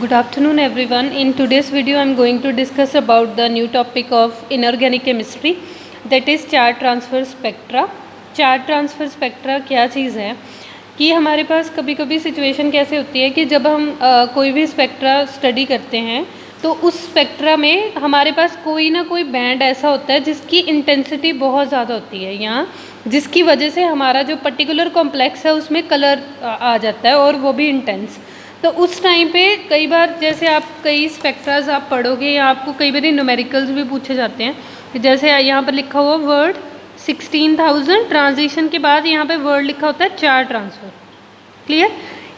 Good afternoon everyone. In today's video I am going to discuss about the new topic of inorganic chemistry, that is charge transfer spectra. Charge transfer spectra क्या चीज़ है कि हमारे पास कभी कभी situation कैसे होती है कि जब हम कोई भी स्पेक्ट्रा स्टडी करते हैं तो उस स्पेक्ट्रा में हमारे पास कोई ना कोई बैंड ऐसा होता है जिसकी इंटेंसिटी बहुत ज़्यादा होती है या जिसकी वजह से हमारा जो पर्टिकुलर कॉम्प्लेक्स है उसमें कलर आ जाता है और वो भी इंटेंस। तो उस टाइम पे कई बार जैसे आप कई स्पेक्ट्राज आप पढ़ोगे या आपको कई बार न्यूमेरिकल्स भी पूछे जाते हैं। जैसे यहाँ पर लिखा हुआ वर्ड 16,000 ट्रांजिशन के बाद यहाँ पे वर्ड लिखा होता है चार्ज ट्रांसफ़र। क्लियर?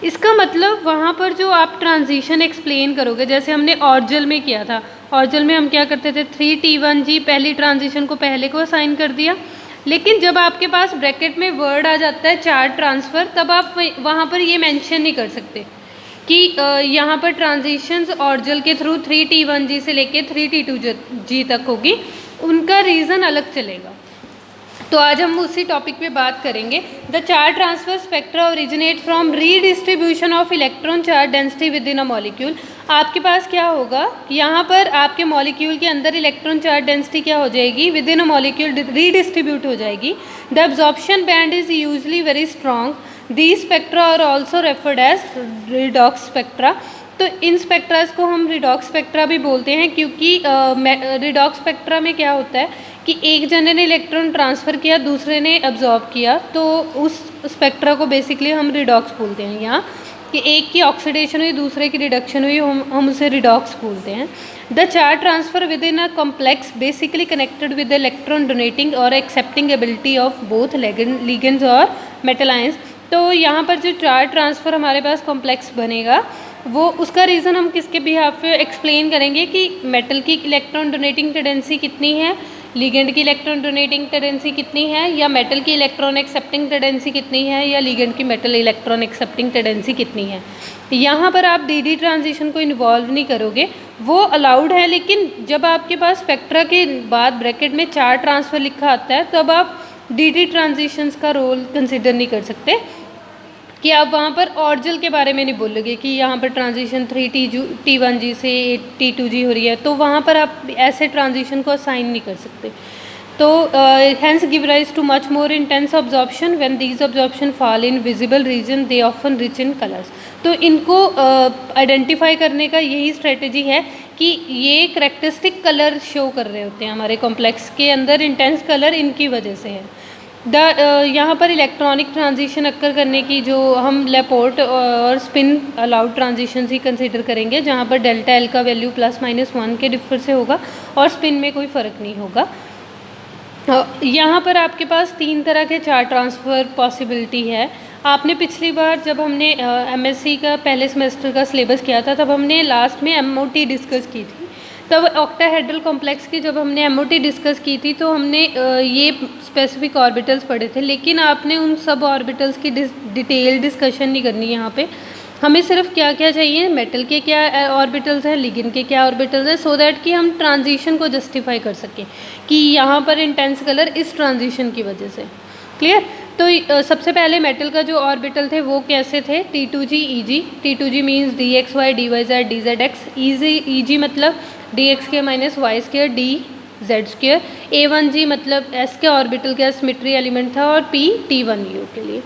इसका मतलब वहाँ पर जो आप ट्रांजिशन एक्सप्लेन करोगे, जैसे हमने ऑर्जल में किया था। ऑर्जल में हम क्या करते थे, 3T1G पहली ट्रांजिशन को पहले को असाइन कर दिया, लेकिन जब आपके पास ब्रैकेट में वर्ड आ जाता है चार्ज ट्रांसफ़र तब आप वहाँ पर ये मेंशन नहीं कर सकते कि यहाँ पर ट्रांजिशंस ऑर्जल के थ्रू 3T1G से लेके 3T2G तक होगी, उनका रीज़न अलग चलेगा। तो आज हम उसी टॉपिक पे बात करेंगे। The charge transfer spectra originate from redistribution of electron charge density with in a molecule. आपके पास क्या होगा, यहाँ पर आपके मॉलिक्यूल के अंदर इलेक्ट्रॉन चार्ज डेंसिटी क्या हो जाएगी, with in a molecule redistribute हो जाएगी। The absorption band is usually very strong. These spectra are also referred as redox spectra। तो इन स्पेक्ट्रास को हम रिडॉक्स स्पेक्ट्रा भी बोलते हैं क्योंकि रिडॉक्स स्पेक्ट्रा में क्या होता है कि एक जने ने इलेक्ट्रॉन ट्रांसफ़र किया, दूसरे ने एब्जॉर्ब किया, तो उस स्पेक्ट्रा को बेसिकली हम रिडॉक्स बोलते हैं। यहाँ कि एक की ऑक्सीडेशन हुई, दूसरे की रिडक्शन हुई, हम उसे रिडॉक्स बोलते हैं। The charge transfer within a complex basically connected with electron donating और accepting ability of both ligands और मेटल आयंस। तो यहाँ पर जो चार्ज ट्रांसफ़र हमारे पास कॉम्प्लेक्स बनेगा वो उसका रीज़न हम किसके बिहाफ पे एक्सप्लेन करेंगे कि मेटल की इलेक्ट्रॉन डोनेटिंग टेंडेंसी कितनी है, लिगेंड की इलेक्ट्रॉन डोनेटिंग टेंडेंसी कितनी है, या मेटल की इलेक्ट्रॉन एक्सेप्टिंग टेंडेंसी कितनी है, या लिगेंड की मेटल इलेक्ट्रॉन एक्सेप्टिंग टेंडेंसी कितनी है। यहाँ पर आप डी ट्रांजिशन को इन्वॉल्व नहीं करोगे, वो अलाउड है, लेकिन जब आपके पास स्पेक्ट्रा के बाद ब्रैकेट में चार्ज ट्रांसफ़र लिखा आता है तब आप डी ट्रांजिशंस का रोल कंसिडर नहीं कर सकते कि आप वहाँ पर ऑर्जल के बारे में नहीं बोलोगे कि यहाँ पर ट्रांजिशन 3T1G से 8T2G हो रही है, तो वहाँ पर आप ऐसे ट्रांजिशन को असाइन नहीं कर सकते। तो hence give rise to much more intense absorption when these absorption fall in visible region they often rich in colours. तो इनको आइडेंटिफाई करने का यही स्ट्रेटजी है कि ये करेक्टरिस्टिक कलर शो कर रहे होते हैं हमारे कॉम्प्लेक्स के अंदर, इंटेंस कलर इनकी वजह से है। यहाँ पर इलेक्ट्रॉनिक ट्रांजिशन अक्कर करने की जो हम लेपोर्ट और स्पिन अलाउड ट्रांजिशन ही कंसीडर करेंगे, जहाँ पर डेल्टा एल का वैल्यू +-1 के डिफर से होगा और स्पिन में कोई फ़र्क नहीं होगा। यहाँ पर आपके पास 3 तरह के चार्ज ट्रांसफ़र पॉसिबिलिटी है। आपने पिछली बार जब हमने MSc का पहले सेमेस्टर का सिलेबस किया था तब हमने लास्ट में MOT डिस्कस की थी। तब ऑक्टाहेड्रल कॉम्प्लेक्स की जब हमने MOT डिस्कस की थी तो हमने ये स्पेसिफिक ऑर्बिटल्स पढ़े थे, लेकिन आपने उन सब ऑर्बिटल्स की डिटेल डिस्कशन नहीं करनी। यहाँ पे हमें सिर्फ क्या क्या चाहिए, मेटल के क्या ऑर्बिटल्स हैं, लिगेंड के क्या ऑर्बिटल्स हैं, सो दैट कि हम ट्रांजिशन को जस्टिफाई कर सकें कि यहाँ पर इंटेंस कलर इस ट्रांजिशन की वजह से। क्लियर? तो सबसे पहले मेटल का जो ऑर्बिटल थे वो कैसे थे, T2G EG। T2G means DXY DYZ DZX। EG मतलब DX² - Y² DZ²। A1G मतलब S के ऑर्बिटल का सिमेट्री एलिमेंट था और P T1U के लिए।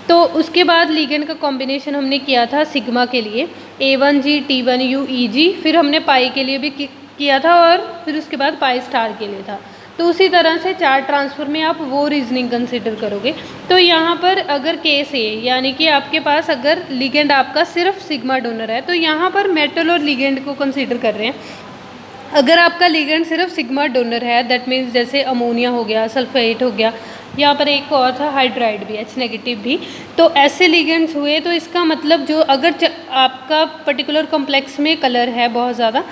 तो उसके बाद लिगेंड का कॉम्बिनेशन हमने किया था सिग्मा के लिए, A1G T1U EG, फिर हमने पाई के लिए भी किया था और फिर उसके बाद पाई स्टार के लिए था। तो उसी तरह से चार्ज ट्रांसफ़र में आप वो रीजनिंग कंसिडर करोगे। तो यहाँ पर अगर केस है, यानी कि आपके पास अगर लिगेंड आपका सिर्फ सिग्मा डोनर है, तो यहाँ पर मेटल और लिगेंड को कंसिडर कर रहे हैं। अगर आपका लिगेंड सिर्फ सिग्मा डोनर है, दैट मीन्स जैसे अमोनिया हो गया, सल्फेट हो गया, यहाँ पर एक और था हाइड्राइड भी, H- भी, तो ऐसे लिगेंड्स हुए। तो इसका मतलब जो अगर आपका पर्टिकुलर कॉम्प्लेक्स में कलर है बहुत ज़्यादा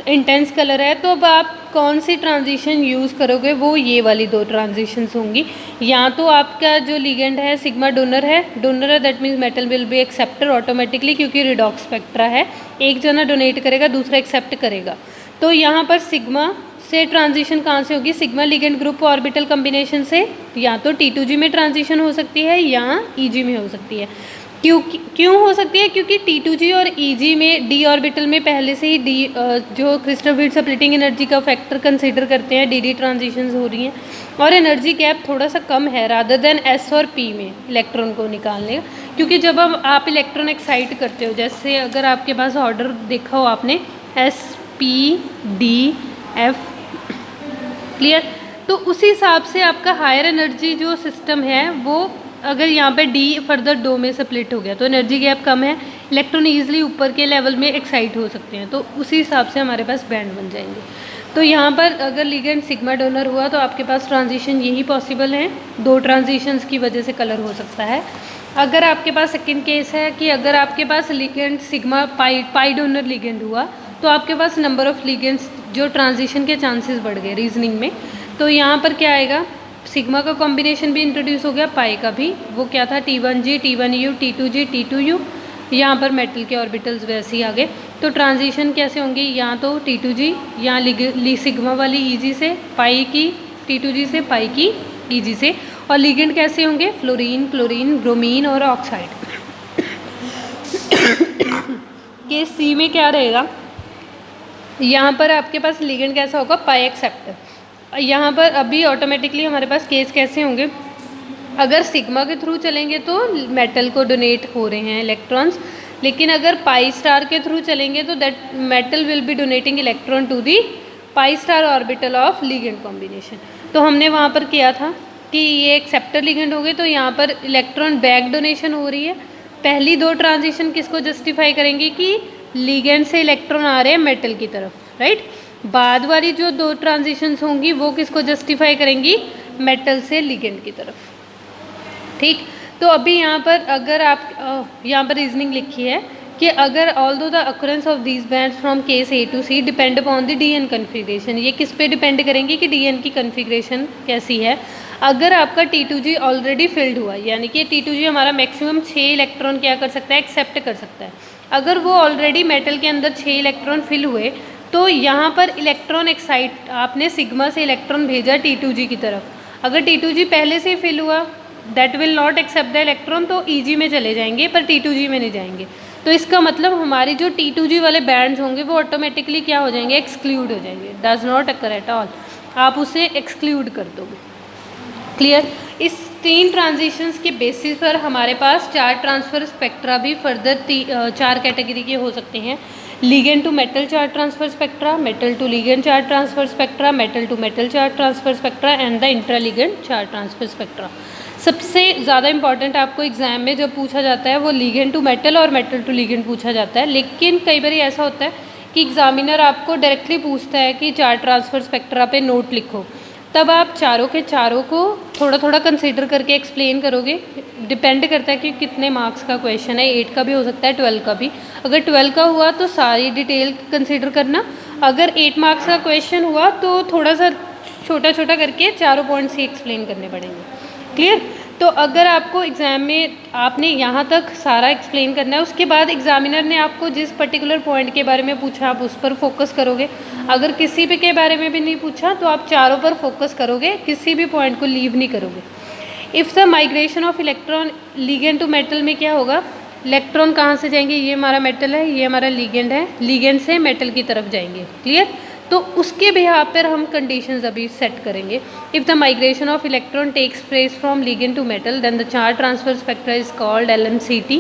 इंटेंस कलर है, तो अब आप कौन सी ट्रांजिशन यूज़ करोगे, वो ये वाली 2 ट्रांजिशंस होंगी। या तो आपका जो लिगेंड है सिग्मा डोनर है, that means metal will B acceptor automatically, क्योंकि रिडॉक्स स्पेक्ट्रा है, एक जना डोनेट करेगा दूसरा एक्सेप्ट करेगा। तो यहाँ पर सिग्मा से ट्रांजिशन कहाँ से होगी, sigma ligand group orbital combination से, या तो T2G में ट्रांजिशन हो सकती है या EG में हो सकती है। क्यों हो सकती है? क्योंकि T2G और EG में डी ऑर्बिटल में पहले से ही जो क्रिस्टल स्प्लिटिंग एनर्जी का फैक्टर कंसीडर करते हैं, डी ट्रांजिशंस हो रही हैं और एनर्जी गैप थोड़ा सा कम है रादर देन S और P में इलेक्ट्रॉन को निकालने। क्योंकि जब आप इलेक्ट्रॉन एक्साइट करते हो, जैसे अगर आपके पास ऑर्डर देखा हो आपने S P D F, clear, तो उसी हिसाब से आपका हायर एनर्जी जो सिस्टम है वो अगर यहाँ पे डी फर्दर दो में स्प्लिट हो गया तो एनर्जी गैप कम है, इलेक्ट्रॉन ईजिली ऊपर के लेवल में एक्साइट हो सकते हैं, तो उसी हिसाब से हमारे पास बैंड बन जाएंगे। तो यहाँ पर अगर लिगेंड सिग्मा डोनर हुआ तो आपके पास ट्रांजिशन यही पॉसिबल है, 2 ट्रांजिशंस की वजह से कलर हो सकता है। अगर आपके पास सेकेंड केस है कि अगर आपके पास ligand sigma pi donor ligand हुआ तो आपके पास नंबर ऑफ लिगेंड्स जो ट्रांजिशन के चांसेस बढ़ गए रीजनिंग में। तो यहाँ पर क्या आएगा, सिग्मा का कॉम्बिनेशन भी इंट्रोड्यूस हो गया, पाई का भी, वो क्या था T1G T1U T2G T2U, यहाँ पर मेटल के ऑर्बिटल्स वैसे ही आ गए। तो ट्रांजिशन कैसे होंगी, यहाँ तो T2G, यहाँ सिग्मा वाली EG से पाई की, T2G से पाई की EG से, और लिगेंड कैसे होंगे, फ्लोरीन, क्लोरीन, ब्रोमीन और ऑक्साइड। केस C में क्या रहेगा, यहाँ पर आपके पास लिगेंड कैसा होगा, पाई एक्सेप्टर। यहाँ पर अभी ऑटोमेटिकली हमारे पास केस कैसे होंगे, अगर सिग्मा के थ्रू चलेंगे तो मेटल को डोनेट हो रहे हैं इलेक्ट्रॉन्स, लेकिन अगर पाई स्टार के थ्रू चलेंगे तो that metal will be donating electron to the pi star orbital of ligand combination. तो हमने वहाँ पर किया था कि ये एक्सेप्टर लिगेंड हो गए, तो यहाँ पर इलेक्ट्रॉन बैक डोनेशन हो रही है। पहली 2 ट्रांजिशन किसको जस्टिफाई करेंगी कि लिगेंड से इलेक्ट्रॉन आ रहे हैं मेटल की तरफ, राइट। बाद वाली जो 2 ट्रांजिशंस होंगी वो किसको जस्टिफाई करेंगी, मेटल से लिगेंड की तरफ, ठीक। तो अभी यहाँ पर अगर आप यहाँ पर रीजनिंग लिखी है कि अगर although the occurrence of these bands from case A to C depend upon the DN configuration, ये किस पे डिपेंड करेंगे कि DN की कन्फिग्रेशन कैसी है। अगर आपका T2G ऑलरेडी फिल्ड हुआ, यानी कि T2G हमारा मैक्सिमम 6 इलेक्ट्रॉन क्या कर सकता है, एक्सेप्ट कर सकता है, अगर वो ऑलरेडी मेटल के अंदर 6 इलेक्ट्रॉन फिल हुए तो यहाँ पर इलेक्ट्रॉन एक्साइट, आपने सिग्मा से इलेक्ट्रॉन भेजा T2G की तरफ, अगर T2G पहले से फिल हुआ that will not accept the electron, तो EG में चले जाएंगे पर T2G में नहीं जाएंगे। तो इसका मतलब हमारी जो T2G वाले बैंड्स होंगे वो ऑटोमेटिकली क्या हो जाएंगे, एक्सक्लूड हो जाएंगे, does not occur at all, आप उसे एक्सक्लूड कर दोगे, क्लियर। इस 3 ट्रांजिशंस के बेसिस पर हमारे पास 4 ट्रांसफ़र स्पेक्ट्रा भी फर्दर 4 कैटेगरी के हो सकते हैं, ligand to metal charge transfer spectra, metal to ligand charge transfer spectra, metal to metal charge transfer spectra and the intra ligand charge transfer spectra. सबसे ज़्यादा इंपॉर्टेंट आपको एग्जाम में जब पूछा जाता है वो लिगेंड टू मेटल और मेटल टू लिगेंड पूछा जाता है, लेकिन कई बार ऐसा होता है कि एग्जामिनर आपको डायरेक्टली पूछता है कि चार्ज ट्रांसफर स्पेक्ट्रा पे नोट लिखो, तब आप चारों के चारों को थोड़ा थोड़ा कंसीडर करके एक्सप्लेन करोगे, डिपेंड करता है कि कितने मार्क्स का क्वेश्चन है, 8 का भी हो सकता है 12 का भी। अगर 12 का हुआ तो सारी डिटेल कंसीडर करना, अगर 8 मार्क्स का क्वेश्चन हुआ तो थोड़ा सा छोटा छोटा करके चारों पॉइंट्स ही एक्सप्लेन करने पड़ेंगे, क्लियर। तो अगर आपको एग्ज़ाम में आपने यहाँ तक सारा एक्सप्लेन करना है, उसके बाद एग्जामिनर ने आपको जिस पर्टिकुलर पॉइंट के बारे में पूछा आप उस पर फोकस करोगे, अगर किसी भी के बारे में भी नहीं पूछा तो आप चारों पर फोकस करोगे, किसी भी पॉइंट को लीव नहीं करोगे। If the migration of electron ligand to metal में क्या होगा, इलेक्ट्रॉन कहाँ से जाएंगे, ये हमारा मेटल है, ये हमारा लिगेंड है, लिगेंड से मेटल की तरफ जाएंगे, क्लियर। तो उसके बिहाफ पर हम कंडीशंस अभी सेट करेंगे। If the migration of electron takes place from ligand to metal then the charge transfer spectra is called LMCT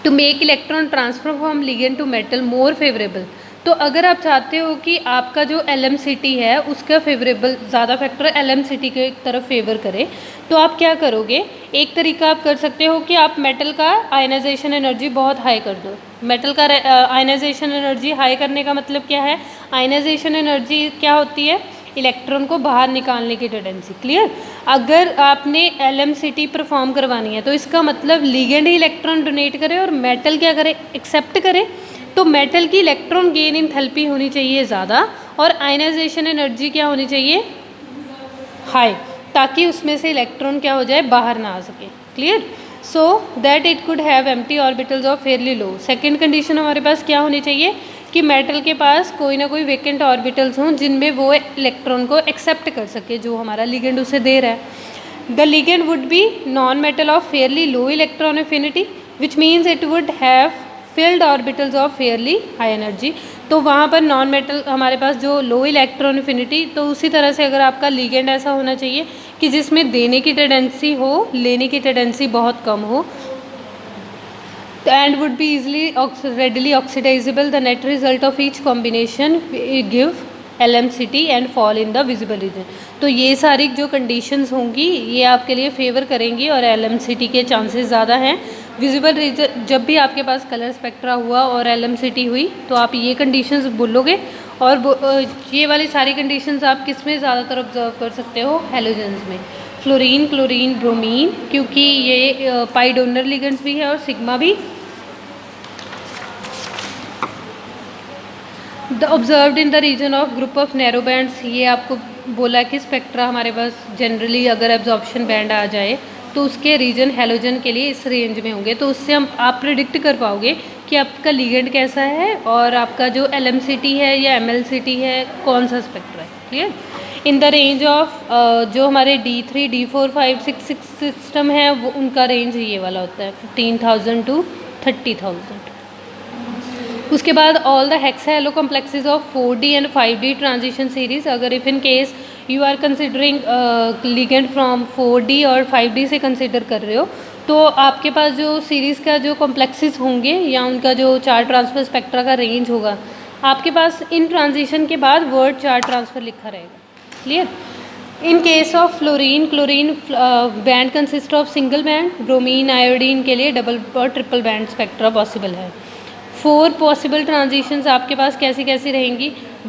to make electron transfer from ligand to metal more favourable. तो अगर आप चाहते हो कि आपका जो LMCT है उसका फेवरेबल ज़्यादा फैक्टर LMCT के तरफ फेवर करे, तो आप क्या करोगे, एक तरीका आप कर सकते हो कि आप मेटल का आयनाइजेशन एनर्जी बहुत हाई कर दो। मेटल का आयनाइजेशन एनर्जी हाई करने का मतलब क्या है, आयनाइजेशन एनर्जी क्या होती है, इलेक्ट्रॉन को बाहर निकालने की टेंडेंसी, क्लियर। अगर आपने LMCT परफॉर्म करवानी है तो इसका मतलब लिगेंड ही इलेक्ट्रॉन डोनेट करे और मेटल क्या करे, एक्सेप्ट करे। तो मेटल की इलेक्ट्रॉन गेन एंथैल्पी होनी चाहिए ज़्यादा और आयनाइजेशन एनर्जी क्या होनी चाहिए, हाई, ताकि उसमें से इलेक्ट्रॉन क्या हो जाए, बाहर ना आ सके, clear. So that it could have empty orbitals of Fairlie low. Second condition हमारे पास क्या होनी चाहिए कि मेटल के पास कोई ना कोई वेकेंट ऑर्बिटल्स हों जिनमें वो इलेक्ट्रॉन को एक्सेप्ट कर सके जो हमारा लिगेंड उसे दे रहा है। The ligand would be non metal of Fairlie low electron affinity, which means it would have filled orbitals of fairly high energy. तो वहाँ पर नॉन मेटल हमारे पास जो लो इलेक्ट्रॉन एफिनिटी, तो उसी तरह से अगर आपका लिगेंड ऐसा होना चाहिए कि जिसमें देने की टेंडेंसी हो, लेने की टेंडेंसी बहुत कम हो, and would be easily readily oxidizable. The net result of each combination give LMCT and fall in the visible region. तो ये सारी जो कंडीशंस होंगी ये आपके लिए फेवर करेंगी और LMCT के चांसेस ज़्यादा हैं। विजिबल रीजन जब भी आपके पास कलर स्पेक्ट्रा हुआ और LMCT हुई तो आप ये कंडीशंस बोलोगे, और ये वाली सारी कंडीशंस आप किस में ज़्यादातर ऑब्जर्व कर सकते हो, हेलोजेंस में, फ्लोरीन, क्लोरीन, ब्रोमीन, क्योंकि ये पाई डोनर लिगेंड्स भी है और सिग्मा भी। The observed in the region of group of narrow bands, ये आपको बोला कि स्पेक्ट्रा हमारे पास जनरली अगर एब्जॉर्प्शन बैंड आ जाए तो उसके रीजन हेलोजन के लिए इस रेंज में होंगे, तो उससे आप प्रिडिक्ट कर पाओगे कि आपका लिगेंड कैसा है और आपका जो LMCT है या MLCT है कौन सा स्पेक्ट्रा है। Clear? In the range of जो हमारे D3, D4, 5, 6 सिस्टम है वो उनका रेंज ये वाला होता है 15,000 to 30,000। उसके बाद all the hexahalo complexes of 4D and 5D transition series, अगर if in case you are considering ligand from 4D और 5D से कंसिडर कर रहे हो, तो आपके पास जो सीरीज़ का जो कॉम्प्लेक्सेस होंगे या उनका जो चार ट्रांसफर स्पेक्ट्रा का रेंज होगा, आपके पास इन ट्रांजिशन के बाद वर्ड चार ट्रांसफ़र लिखा रहेगा। Clear? In case of fluorine, chlorine band consist of single band, bromine, iodine के लिए डबल और ट्रिपल बैंड स्पेक्ट्रा पॉसिबल है। 4 पॉसिबल ट्रांजिशंस आपके पास कैसी कैसी रहेंगी,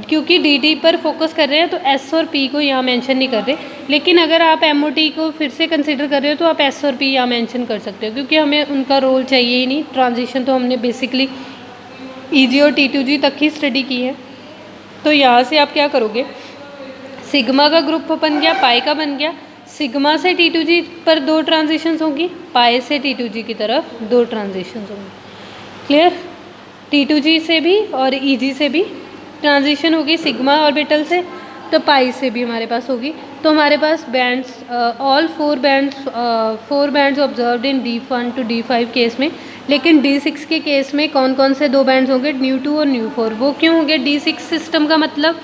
क्योंकि DD पर फोकस कर रहे हैं तो S और P को यहाँ मेंशन नहीं कर रहे, लेकिन अगर आप MOT को फिर से कंसिडर कर रहे हो तो आप S और P यहाँ मेंशन कर सकते हो, क्योंकि हमें उनका रोल चाहिए ही नहीं। ट्रांजिशन तो हमने बेसिकली EG और T2G तक ही स्टडी की है। तो यहाँ से आप क्या करोगे, सिग्मा का ग्रुप बन गया, पाई का बन गया, सिग्मा से T2G पर 2 ट्रांजिशंस होंगी, पाई से T2G की तरफ 2 ट्रांजिशंस होंगी। क्लियर? T2G से भी और EG से भी ट्रांजिशन होगी, सिग्मा ऑर्बिटल से तो पाई से भी हमारे पास होगी। तो हमारे पास bands all 4 bands observed in D1 to D5 case में, लेकिन D6 के केस में कौन कौन से 2 बैंड्स होंगे, न्यू2 और न्यू4। वो क्यों होंगे? D6 सिस्टम का मतलब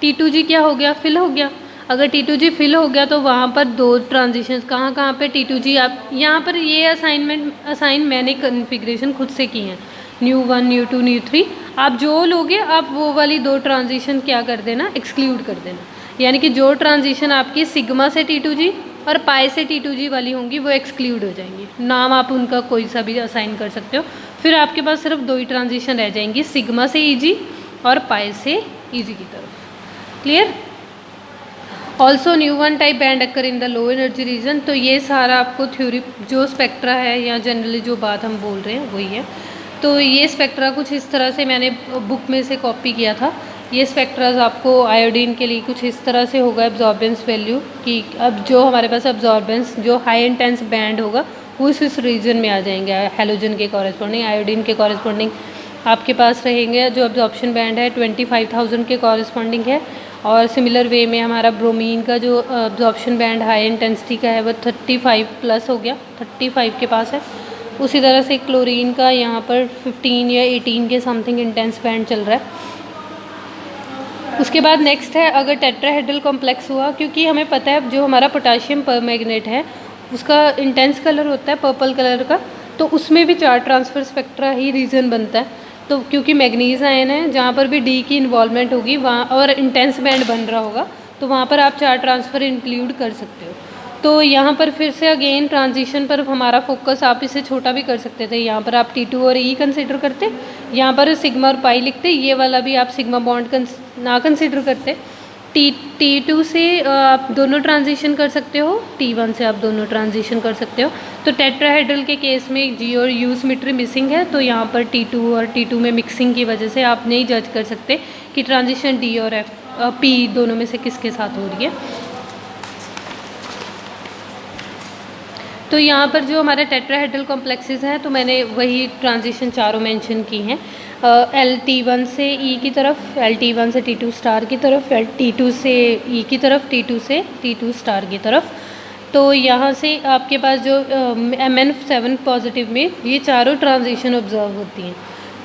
T2G क्या हो गया, फिल हो गया। अगर T2G फिल हो गया तो वहाँ पर 2 ट्रांजिशंस कहाँ पे T2G, आप यहाँ पर ये असाइन मैंने कन्फिग्रेशन खुद से की हैं, न्यू1, न्यू2, न्यू3। आप जो लोगे आप वो वाली 2 ट्रांजिशन क्या कर देना, एक्सक्लूड कर देना, यानी कि जो ट्रांजिशन आपकी सिग्मा से T2G और पाई से T2G वाली होंगी वो एक्सक्लूड हो जाएंगी। नाम आप उनका कोई सा भी असाइन कर सकते हो, फिर आपके पास सिर्फ 2 ही ट्रांजिशन रह जाएंगी, सिग्मा से EG और पाई से EG की तरफ। क्लियर? ऑल्सो न्यू1 type band occur in the low energy region. तो ये सारा आपको थ्योरी जो स्पेक्ट्रा है या जनरली जो बात हम बोल रहे हैं वही है। तो ये स्पेक्ट्रा कुछ इस तरह से मैंने बुक में से कॉपी किया था। ये स्पेक्ट्राज आपको आयोडीन के लिए कुछ इस तरह से होगा एब्जॉर्बेंस वैल्यू, कि अब जो हमारे पास एब्जॉर्बेंस जो हाई इंटेंस बैंड होगा वो इस रीजन में आ जाएंगे, हेलोजन के कॉरेस्पॉन्डिंग, आयोडीन के कॉरेस्पॉन्डिंग आपके पास रहेंगे। जो एब्जॉर्प्शन बैंड है 25,000 के कॉरेस्पॉन्डिंग है, और सिमिलर वे में हमारा ब्रोमीन का जो एब्जॉर्प्शन बैंड हाई इंटेंसिटी का है वो 35 प्लस हो गया, 35 के पास है। उसी तरह से क्लोरीन का यहाँ पर 15 या 18 के समथिंग इंटेंस बैंड चल रहा है। उसके बाद नेक्स्ट है अगर टेट्राहेड्रल कॉम्प्लेक्स हुआ, क्योंकि हमें पता है जो हमारा पोटाशियम परमैंगनेट है उसका इंटेंस कलर होता है पर्पल कलर का, तो उसमें भी 4 ट्रांसफर स्पेक्ट्रा ही रीजन बनता है। तो क्योंकि मैग्नीज आयन है जहाँ पर भी D की इन्वॉल्वमेंट होगी वहाँ और इंटेंस बैंड बन रहा होगा तो वहाँ पर आप 4 ट्रांसफ़र इंक्लूड कर सकते हो। तो यहाँ पर फिर से अगेन ट्रांजिशन पर हमारा फोकस, आप इसे छोटा भी कर सकते थे, यहाँ पर आप T2 और E कंसिडर करते, यहाँ पर सिग्मा और पाई लिखते, ये वाला भी आप सिग्मा बॉन्ड ना कंसिडर करते। T2 से आप दोनों ट्रांजिशन कर सकते हो, T1 से आप दोनों ट्रांजिशन कर सकते हो। तो टेट्राहेड्रल के केस में G और U सिमेट्री मिसिंग है, तो यहाँ पर T2 और T2 में मिक्सिंग की वजह से आप नहीं जज कर सकते कि ट्रांजिशन D और P दोनों में से किसके साथ हो रही है। तो यहाँ पर जो हमारे टेट्राहेड्रल कॉम्प्लेक्सेस हैं तो मैंने वही ट्रांजिशन चारों मेंशन की हैं, LT1 से E की तरफ, LT1 से T2 स्टार की तरफ, T2 से E की तरफ, T2 से T2 स्टार की तरफ। तो यहाँ से आपके पास जो Mn7 पॉजिटिव में ये चारों ट्रांजिशन ऑब्जर्व होती हैं।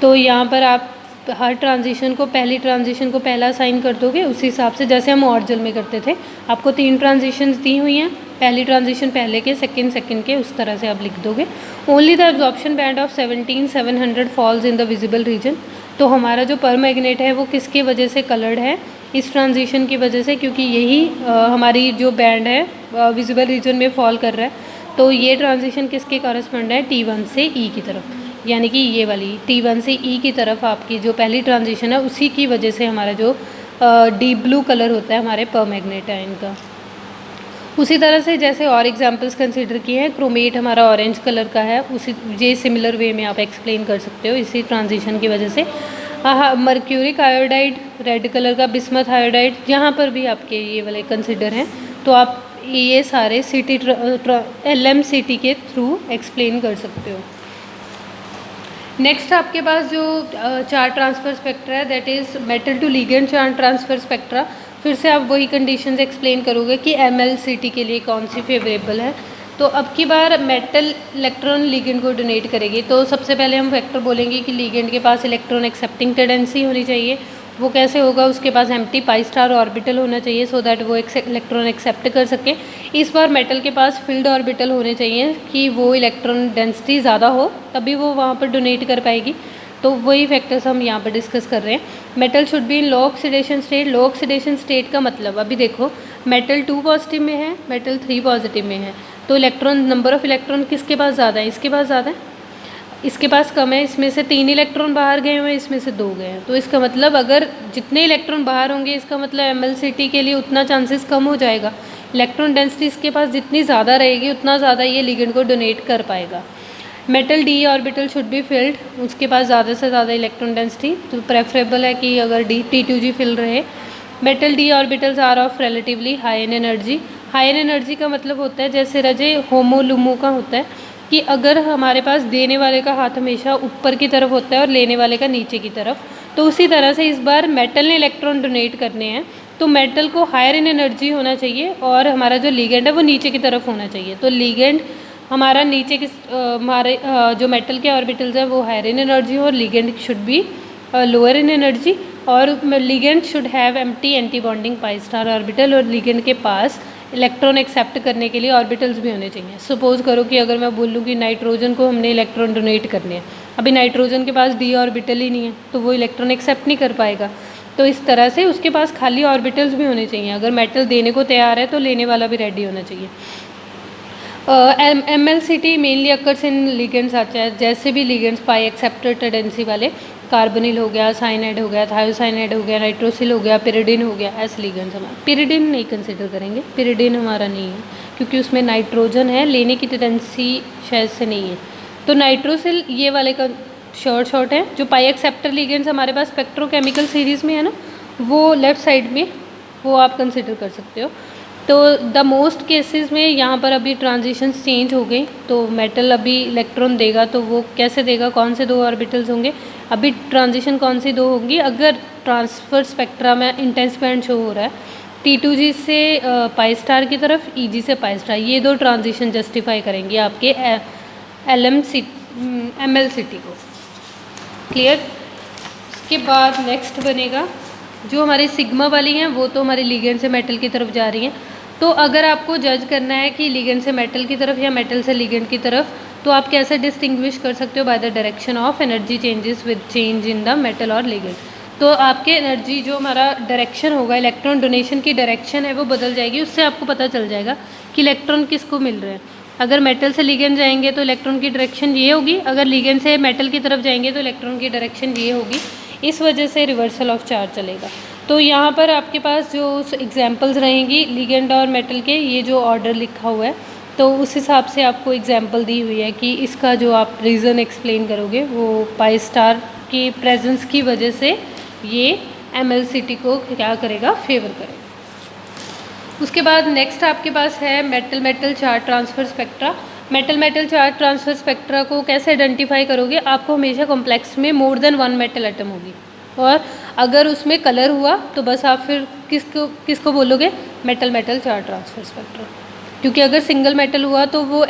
तो यहाँ पर आप हर ट्रांजिशन को, पहली ट्रांजिशन को पहला साइन कर दोगे, उसी हिसाब से जैसे हम ऑर्जल में करते थे। आपको 3 ट्रांजिशंस दी हुई हैं, पहली ट्रांजिशन पहले के, सेकंड के, उस तरह से आप लिख दोगे। Only the absorption band of 17700 falls in the visible region. तो हमारा जो पर मैग्नेट है वो किसकी वजह से कलर्ड है? इस ट्रांजिशन की वजह से, क्योंकि यही हमारी जो बैंड है विजिबल रीजन में फॉल कर रहा है। तो ये ट्रांजिशन किसके कॉरस्पॉन्ड है? T1 से E की तरफ, यानी कि ये वाली T1 से E की तरफ आपकी जो पहली ट्रांजिशन है उसी की वजह से हमारा जो डीप ब्लू कलर होता है हमारे पर मैग्नेट आयन का। उसी तरह से जैसे और एग्जांपल्स कंसीडर किए हैं, क्रोमेट हमारा ऑरेंज कलर का है, उसी ये सिमिलर वे में आप एक्सप्लेन कर सकते हो इसी ट्रांजिशन की वजह से। मर्क्यूरिक आयोडाइड रेड कलर का, बिस्मथ आयोडाइड यहाँ पर भी आपके ये वाले कंसिडर हैं। तो आप ये सारे LMCT के थ्रू एक्सप्लेन कर सकते हो। नेक्स्ट आपके पास जो चार्ज ट्रांसफ़र स्पेक्ट्रा है, that is metal to ligand charge transfer spectra. फिर से आप वही कंडीशंस एक्सप्लेन करोगे कि MLCT के लिए कौन सी फेवरेबल है। तो अब की बार मेटल इलेक्ट्रॉन लिगेंड को डोनेट करेगी। तो सबसे पहले हम फैक्टर बोलेंगे कि लिगेंड के पास इलेक्ट्रॉन एक्सेप्टिंग टेंडेंसी होनी चाहिए। वो कैसे होगा? उसके पास एम्प्टी पाई स्टार ऑर्बिटल होना चाहिए, सो दैट वो इलेक्ट्रॉन एक्सेप्ट कर सके। इस बार मेटल के पास फील्ड ऑर्बिटल होने चाहिए कि वो इलेक्ट्रॉन डेंसिटी ज़्यादा हो, तभी वो वहाँ पर डोनेट कर पाएगी। तो वही फैक्टर्स हम यहाँ पर डिस्कस कर रहे हैं। Metal should be in low oxidation state. Low oxidation state का मतलब, अभी देखो मेटल 2 पॉजिटिव में है, मेटल 3 पॉजिटिव में है, तो इलेक्ट्रॉन, नंबर ऑफ इलेक्ट्रॉन किसके पास ज़्यादा है? इसके पास ज़्यादा है, इसके पास कम है। इसमें से 3 इलेक्ट्रॉन बाहर गए हुए हैं, इसमें से 2 गए हैं। तो इसका मतलब अगर जितने इलेक्ट्रॉन बाहर होंगे, इसका मतलब MLCT के लिए उतना चांसेस कम हो जाएगा। इलेक्ट्रॉन डेंसिटी इसके पास जितनी ज़्यादा रहेगी उतना ज़्यादा ये लिगेंड को डोनेट कर पाएगा। Metal D orbital should be filled, उसके पास ज़्यादा से ज़्यादा इलेक्ट्रॉन डेंसिटी, तो प्रेफरेबल है कि अगर T2G फिल रहे। Metal D orbitals are of relatively high in energy. High in energy का मतलब होता है, जैसे रजे होमो लुमो का होता है कि अगर हमारे पास देने वाले का हाथ हमेशा ऊपर की तरफ होता है और लेने वाले का नीचे की तरफ, तो उसी तरह से इस बार मेटल ने इलेक्ट्रॉन डोनेट करने हैं, तो मेटल को हायर इन एनर्जी होना चाहिए और हमारा जो लिगेंड है वो नीचे की तरफ होना चाहिए। तो लिगेंड हमारा नीचे की, हमारे जो मेटल के ऑर्बिटल्स हैं वो हायर इन एनर्जी और ligand should be lower in energy. और ligand should have empty anti bonding pi star orbital, और लिगेंड के पास इलेक्ट्रॉन एक्सेप्ट करने के लिए ऑर्बिटल्स भी होने चाहिए। सपोज़ करो कि अगर मैं बोलूँ कि नाइट्रोजन को हमने इलेक्ट्रॉन डोनेट करने हैं, अभी नाइट्रोजन के पास D ऑर्बिटल ही नहीं है, तो वो इलेक्ट्रॉन एक्सेप्ट नहीं कर पाएगा। तो इस तरह से उसके पास खाली ऑर्बिटल्स भी होने चाहिए। अगर मेटल देने को तैयार है तो लेने वाला भी रेडी होना चाहिए। MLCT mainly occurs in ligands आते हैं, जैसे भी लिगेंड्स पाई एक्सेप्टर टेंडेंसी वाले, कार्बोनिल हो गया, साइनाइड हो गया, थायोसाइनाइड हो गया, नाइट्रोसिल हो गया, पिरिडिन हो गया, ऐसे लिगेंड्स हमारे। पिरिडिन नहीं कंसिडर करेंगे, पिरिडिन हमारा नहीं है क्योंकि उसमें नाइट्रोजन है, लेने की टेंडेंसी शायद से नहीं है। तो नाइट्रोसिल ये वाले का शॉर्ट है। जो पाई एक्सेप्टर लिगेंड्स हमारे पास स्पेक्ट्रोकेमिकल सीरीज़ में है ना, वो लेफ्ट साइड में, वो आप कंसिडर कर सकते हो। तो द मोस्ट केसेस में यहाँ पर अभी ट्रांजिशंस चेंज हो गई, तो मेटल अभी इलेक्ट्रॉन देगा तो वो कैसे देगा? कौन से 2 ऑर्बिटल्स होंगे? अभी ट्रांजिशन कौन सी 2 होंगी? अगर ट्रांसफ़र स्पेक्ट्रा में इंटेंस बैंड शो हो रहा है T2G से पाई स्टार की तरफ, EG से पाई स्टार, ये 2 ट्रांजिशन जस्टिफाई करेंगे आपके MLCT को। क्लियर? इसके बाद नेक्स्ट बनेगा जो हमारी सिग्मा वाली हैं, वो तो हमारी लिगेंड से मेटल की तरफ जा रही हैं। तो अगर आपको जज करना है कि लिगेंड से मेटल की तरफ या मेटल से लिगेंड की तरफ, तो आप कैसे डिस्टिंग्विश कर सकते हो? By the direction of energy changes with change in the metal और लिगेंड। तो आपके एनर्जी जो हमारा डायरेक्शन होगा, इलेक्ट्रॉन डोनेशन की डायरेक्शन है वो बदल जाएगी। उससे आपको पता चल जाएगा कि इलेक्ट्रॉन किसको मिल रहे हैं। अगर मेटल से लिगेंड जाएंगे तो इलेक्ट्रॉन की डायरेक्शन ये होगी, अगर लिगेंड से मेटल की तरफ जाएंगे तो इलेक्ट्रॉन की डायरेक्शन ये होगी। इस वजह से रिवर्सल ऑफ चार्ज चलेगा। तो यहाँ पर आपके पास जो एग्जांपल्स रहेंगी लिगेंड और मेटल के, ये जो ऑर्डर लिखा हुआ है, तो उस हिसाब से आपको एग्जांपल दी हुई है कि इसका जो आप रीज़न एक्सप्लेन करोगे वो पाई स्टार की प्रेजेंस की वजह से ये MLCT को क्या करेगा? फेवर करेगा। उसके बाद नेक्स्ट आपके पास है metal metal charge transfer spectra. Metal metal charge transfer spectra को कैसे आइडेंटिफाई करोगे? आपको हमेशा कॉम्प्लेक्स में मोर देन 1 मेटल एटम होगी, और अगर उसमें कलर हुआ तो बस आप फिर किसको बोलोगे? Metal metal charge transfer spectra. क्योंकि अगर सिंगल मेटल हुआ तो वो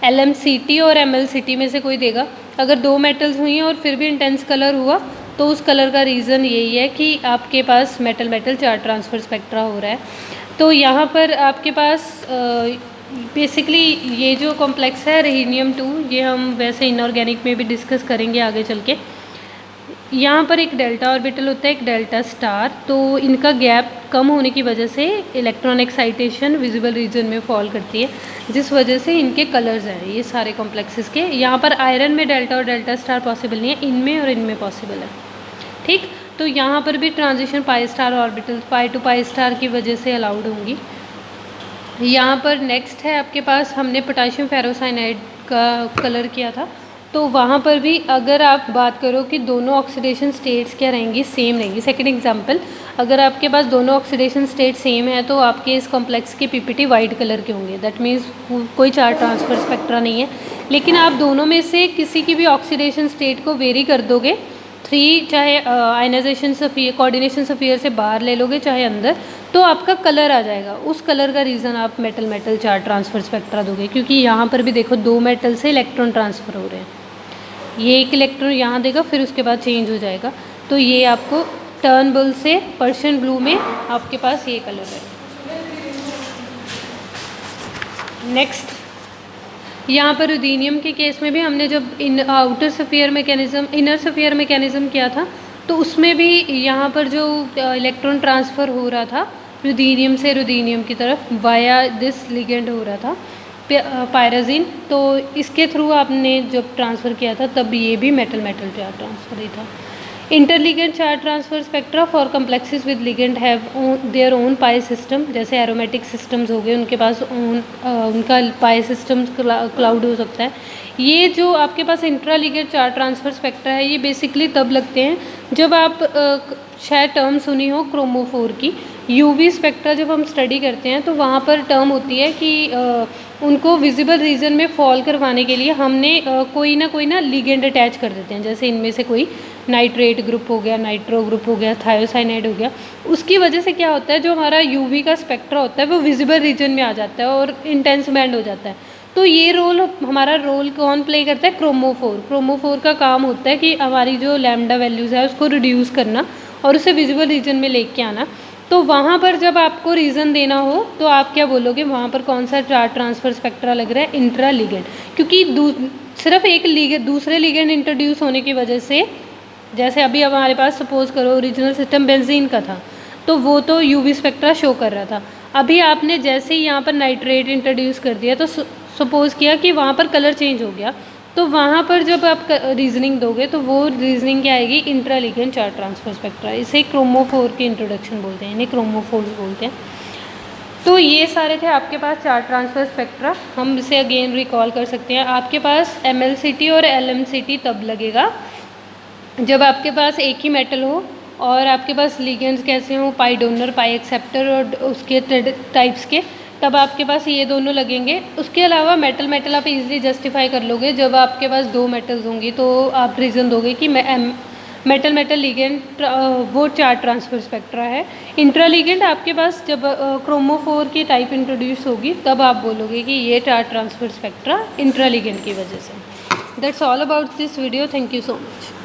LMCT और MLCT में से कोई देगा। अगर दो मेटल्स हुई हैं और फिर भी इंटेंस कलर हुआ तो उस कलर का रीज़न यही है कि आपके पास metal metal charge transfer spectra हो रहा है। तो यहाँ पर आपके पास बेसिकली ये जो कॉम्प्लेक्स है रहीनियम 2, ये हम वैसे इनऑर्गेनिक में भी डिस्कस करेंगे आगे चल के। यहाँ पर एक डेल्टा ऑर्बिटल होता है, एक डेल्टा स्टार। तो इनका गैप कम होने की वजह से इलेक्ट्रॉन एक्साइटेशन विजिबल रीजन में फॉल करती है, जिस वजह से इनके कलर्स हैं ये सारे कॉम्प्लेक्सेस के। यहाँ पर आयरन में डेल्टा और डेल्टा स्टार पॉसिबल नहीं है, इनमें और इनमें पॉसिबल है। ठीक, तो यहाँ पर भी transition pi star orbital pi to pi star की वजह से अलाउड होंगी। यहाँ पर नेक्स्ट है आपके पास, हमने पोटेशियम फेरोसाइनाइड का कलर किया था, तो वहाँ पर भी अगर आप बात करो कि दोनों ऑक्सीडेशन स्टेट्स क्या रहेंगी, सेम रहेंगी। सेकंड एग्जांपल, अगर आपके पास दोनों ऑक्सीडेशन स्टेट सेम है तो आपके इस कॉम्प्लेक्स के PPT वाइट कलर के होंगे, दैट मीन्स कोई चार्ज ट्रांसफ़र स्पेक्ट्रा नहीं है। लेकिन आप दोनों में से किसी की भी ऑक्सीडेशन स्टेट को वेरी कर दोगे, 3 चाहे आयनाइजेशन सफ़ियर कोऑर्डिनेशन सफ़ियर से बाहर ले लोगे चाहे अंदर, तो आपका कलर आ जाएगा। उस कलर का रीज़न आप metal metal charge transfer spectra दोगे, क्योंकि यहाँ पर भी देखो दो मेटल से इलेक्ट्रॉन ट्रांसफ़र हो रहे हैं। ये एक इलेक्ट्रॉन यहाँ देगा, फिर उसके बाद चेंज हो जाएगा। तो ये आपको टर्नबुल से पर्शियन ब्लू में आपके पास ये कलर है। नेक्स्ट, यहाँ पर रुदीनियम के केस में भी हमने जब outer sphere mechanism inner sphere mechanism किया था, तो उसमें भी यहाँ पर जो इलेक्ट्रॉन ट्रांसफ़र हो रहा था रुदीनियम से रुदीनियम की तरफ वाया दिस लिगेंड हो रहा था पायराजीन, तो इसके थ्रू आपने जब ट्रांसफ़र किया था तब ये भी मेटल मेटल चार्ज ट्रांसफ़र ही था। Interligand charge transfer spectra for complexes with ligand have their own pi system. जैसे एरोमेटिक सिस्टम्स हो गए, उनके पास उनका पाई सिस्टम क्लाउड हो सकता है। ये जो आपके पास इंट्रालिगेंड चार्ज ट्रांसफ़र स्पेक्ट्रा है, ये बेसिकली तब लगते हैं जब आप शायद टर्म सुनी हो क्रोमोफोर की। UV स्पेक्ट्रा जब हम स्टडी करते हैं तो वहाँ पर टर्म होती है कि उनको विजिबल रीजन में फॉल करवाने के लिए हमने कोई ना लिगेंड अटैच कर देते हैं। जैसे इनमें से कोई नाइट्रेट ग्रुप हो गया, नाइट्रो ग्रुप हो गया, थायोसाइनाइड हो गया। उसकी वजह से क्या होता है, जो हमारा UV का स्पेक्ट्रा होता है वो विजिबल रीजन में आ जाता है और इंटेंस बैंड हो जाता है। तो ये हमारा रोल कौन प्ले करता है, क्रोमोफोर। क्रोमोफोर का काम होता है कि हमारी जो लैम्डा वैल्यूज़ है उसको रिड्यूस करना और उसे विजिबल रीजन में लेके आना। तो वहाँ पर जब आपको रीज़न देना हो तो आप क्या बोलोगे, वहाँ पर कौन सा चार्ज ट्रांसफ़र स्पेक्ट्रा लग रहा है, इंट्रा लिगेंड। क्योंकि सिर्फ एक दूसरे लिगेंड इंट्रोड्यूस होने की वजह से, जैसे अभी हमारे पास सपोज़ करो ओरिजिनल सिस्टम बेंजीन का था, तो वो तो UV स्पेक्ट्रा शो कर रहा था। अभी आपने जैसे ही यहाँ पर नाइट्रेट इंट्रोड्यूस कर दिया तो सपोज़ किया कि वहाँ पर कलर चेंज हो गया, तो वहाँ पर जब आप रीजनिंग दोगे तो वो रीजनिंग क्या आएगी, इंट्रालिगेंड चार्ज ट्रांसफ़र स्पेक्ट्रा। इसे क्रोमोफोर की इंट्रोडक्शन बोलते हैं, इन्हें क्रोमोफोर्स बोलते हैं। तो ये सारे थे आपके पास चार्ज ट्रांसफ़र स्पेक्ट्रा। हम इसे अगेन रिकॉल कर सकते हैं। आपके पास MLCT और LMCT तब लगेगा जब आपके पास एक ही मेटल हो और आपके पास लिगेंड्स कैसे हों, पाई डोनर पाई एक्सेप्टर और उसके टाइप्स के, तब आपके पास ये दोनों लगेंगे। उसके अलावा मेटल मेटल आप इजीली जस्टिफाई कर लोगे। जब आपके पास दो मेटल्स होंगी तो आप रीज़न दोगे कि मेटल मेटल लिगेंड वो चार्ज ट्रांसफ़र स्पेक्ट्रा है। इंट्रा लिगेंड आपके पास जब क्रोमोफोर की टाइप इंट्रोड्यूस होगी तब आप बोलोगे कि ये charge transfer spectra intra ligand की वजह से। That's all about this video. Thank you so much.